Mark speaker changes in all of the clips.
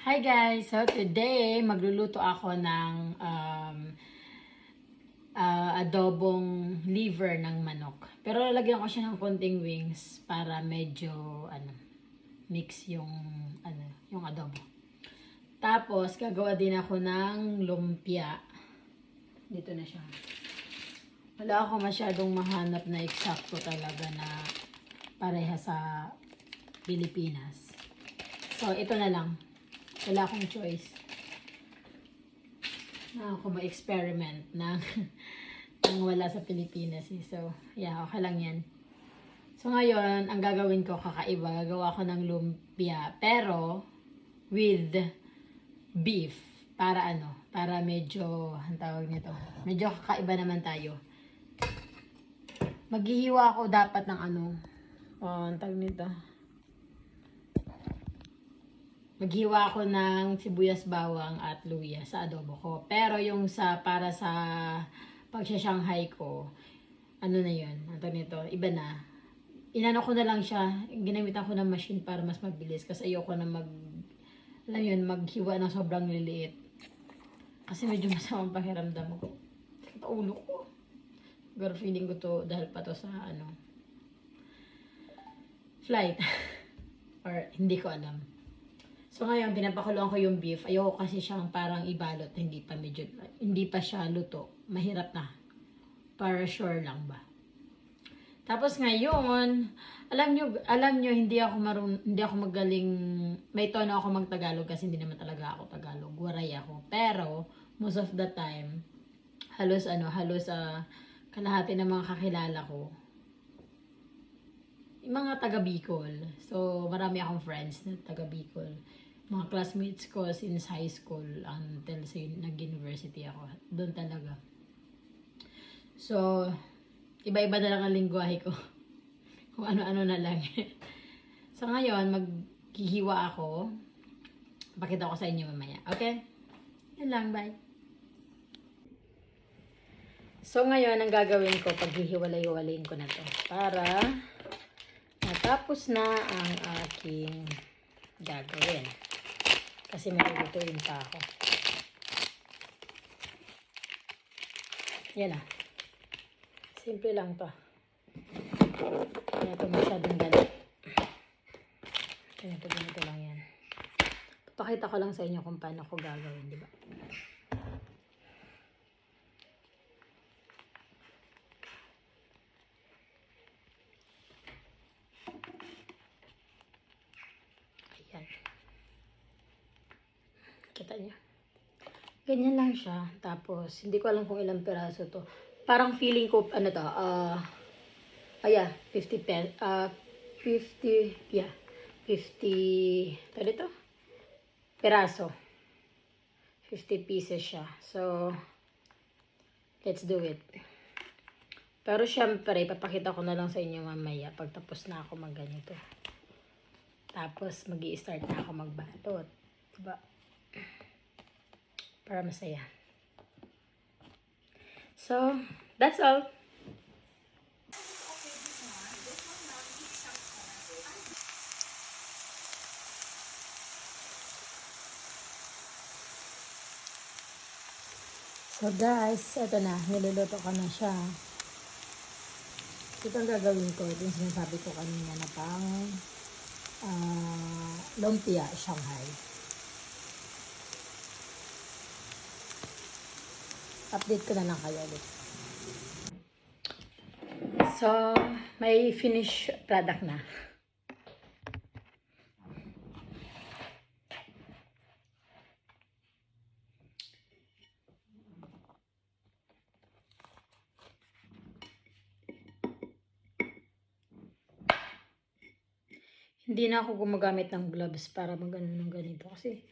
Speaker 1: Hi guys! So today, magluluto ako ng adobong liver ng manok. Pero lalagyan ko siya ng konting wings para medyo mix yung yung adobo. Tapos gagawa din ako ng lumpia. Dito na siya. Wala ako masyadong mahanap na eksakto talaga na pareha sa Pilipinas. So ito na lang. Wala akong choice na ako ma-experiment ng wala sa Pilipinas. So, yeah, okay lang yan. So, ngayon, ang gagawin ko kakaiba. Gagawa ko ng lumpia. Pero, with beef. Para para medyo, ang tawag nito, medyo kakaiba naman tayo. Maghihiwa ako dapat ng ang tawag nito. Maghiwa ako ng sibuyas, bawang at luya sa adobo ko. Pero yung para sa pagsya-Shanghai ko, na yun, nito, iba na. Inano ko na lang siya, ginamitan ko ng machine para mas mabilis kasi ayoko na maghiwa ng sobrang liliit. Kasi medyo masamang pakiramdam ko. Sa ulo ko. Pero feeling ko to dahil pa to sa flight. Or hindi ko alam. So ngayon, pinapakuluan ko yung beef. Ayoko kasi siyang parang ibalot. Hindi pa siya luto. Mahirap na. Para sure lang ba. Tapos ngayon, alam nyo hindi ako magaling, may tono ako mag-Tagalog kasi hindi naman talaga ako Tagalog. Waray ako. Pero, most of the time, halos kalahati ng mga kakilala ko, yung mga taga Bicol. So, marami akong friends na taga Bicol. Mga classmates ko since high school until nag-university ako. Doon talaga. So, iba-iba na lang ang lingwahe ko. Kung ano-ano na lang. So, ngayon, maghihiwa ako. Pakita ko sa inyo mamaya. Okay? Yan lang. Bye. So, ngayon, ang gagawin ko, paghihiwalay-hiwalayin ko na to. Para matapos na ang aking gagawin. Kasi may lutuin pa ako. Yan na. Simple lang to. Kaya ito masyadong galit. Kaya ganito lang yan. Pakita ko lang sa inyo kung paano ko gagawin, di ba? Ayan. Kita niyo? Ganyan lang siya. Tapos, hindi ko alam kung ilang piraso to. Parang feeling ko, 50 piraso. 50 pieces siya. So, let's do it. Pero syempre, papakita ko na lang sa inyo mamaya pag tapos na ako magganito. Tapos, mag-i-start na ako magbatot. Diba? Para masaya. So, that's all. So guys, eto na, niluluto ko na siya. Ito ang gagawin ko, ito yung sinasabi ko kanina na pang lumpia Shanghai. Update ko na lang kayo ulit. So, may finished product na. Hindi na ako gumagamit ng gloves para mag-ano ng ganito. Kasi,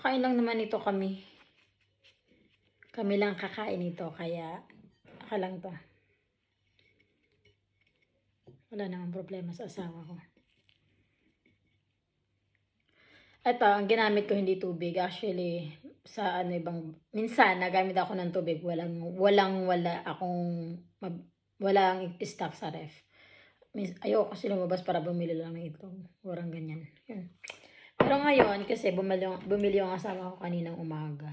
Speaker 1: kakain lang naman ito kami. Kami lang kakain ito. Kaya, lang to. Wala namang problema sa asawa ko. Ito, ang ginamit ko hindi tubig. Actually, sa minsan, nagamit ako ng tubig. Walang stock sa ref. Ayoko kasi lumabas para bumili lang ng ito. Walang ganyan. Yun. Pero ngayon, kasi bumili yung asawa ko kaninang umaga.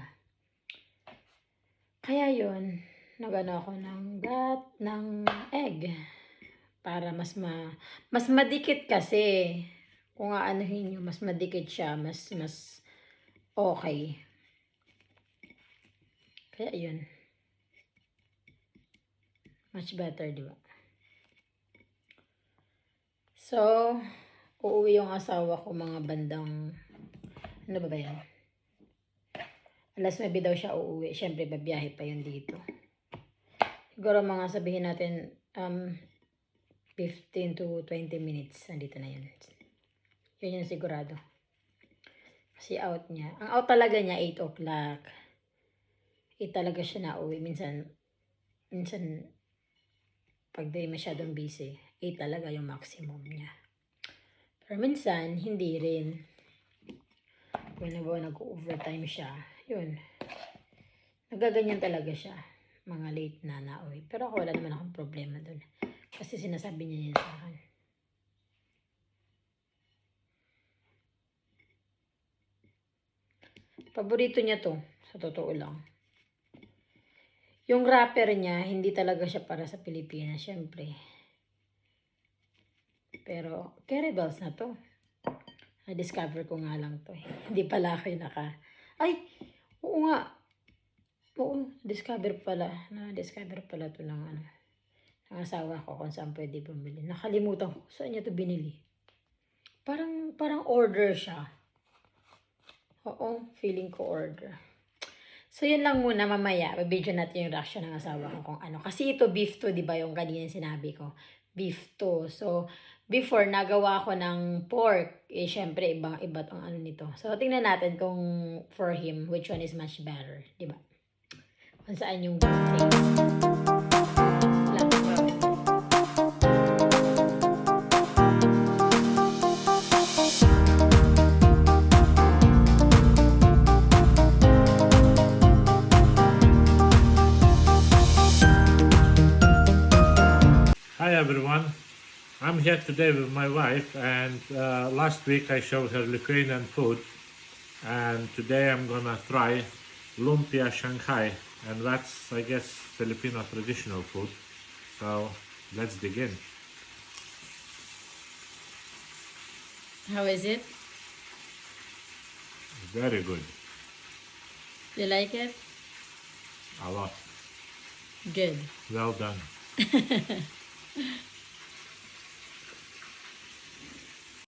Speaker 1: Kaya yun, nagano ako ng egg. Para mas madikit kasi. Kung aanuhin nyo, mas madikit siya, mas okay. Kaya yun. Much better, di ba? So, uuwi yung asawa ko mga bandang, ano ba yan? Alas 9 daw siya uuwi. Siyempre, babiyahe pa yun dito. Siguro mga sabihin natin, 15 to 20 minutes. Nandito na yun. Yun yung sigurado. Kasi out niya. Ang out talaga niya, 8 o'clock. 8 talaga siya na uwi. Minsan, pag di masyadong busy, 8 talaga yung maximum niya. Pero minsan, hindi rin. Kung nag-overtime siya, yun. Nagaganyan talaga siya. Mga late na nauwi. Pero ako wala naman akong problema dun. Kasi sinasabi niya yan sa akin. Paborito niya to. Sa totoo lang. Yung wrapper niya, hindi talaga siya para sa Pilipinas, syempre. Pero, Carry Bells na to. Na-discover ko nga lang to. Hindi pala ako yung Ay! Oo nga. Oo, discover pala. Na-discover pala to ng ng asawa ko kung saan pwede bumili. Nakalimutan ko. Saan niya to binili? Parang order siya. Oo, feeling ko order. So, yun lang muna mamaya. Babidyo natin yung reaction ng asawa ko kung ano. Kasi ito, beef to, di ba? Yung kanina sinabi ko. Beef to. So, before, nagawa ko ng pork. Eh, syempre, iba tong ano nito. So, tingnan natin kung for him, which one is much better. Di ba? Kung saan yung taste.
Speaker 2: Hi everyone, I'm here today with my wife, and last week I showed her Lithuanian food, and today I'm gonna try lumpia Shanghai, and that's, I guess, Filipino traditional food. So let's dig in.
Speaker 1: How is it?
Speaker 2: Very good.
Speaker 1: You like it?
Speaker 2: A lot.
Speaker 1: Good.
Speaker 2: Well done.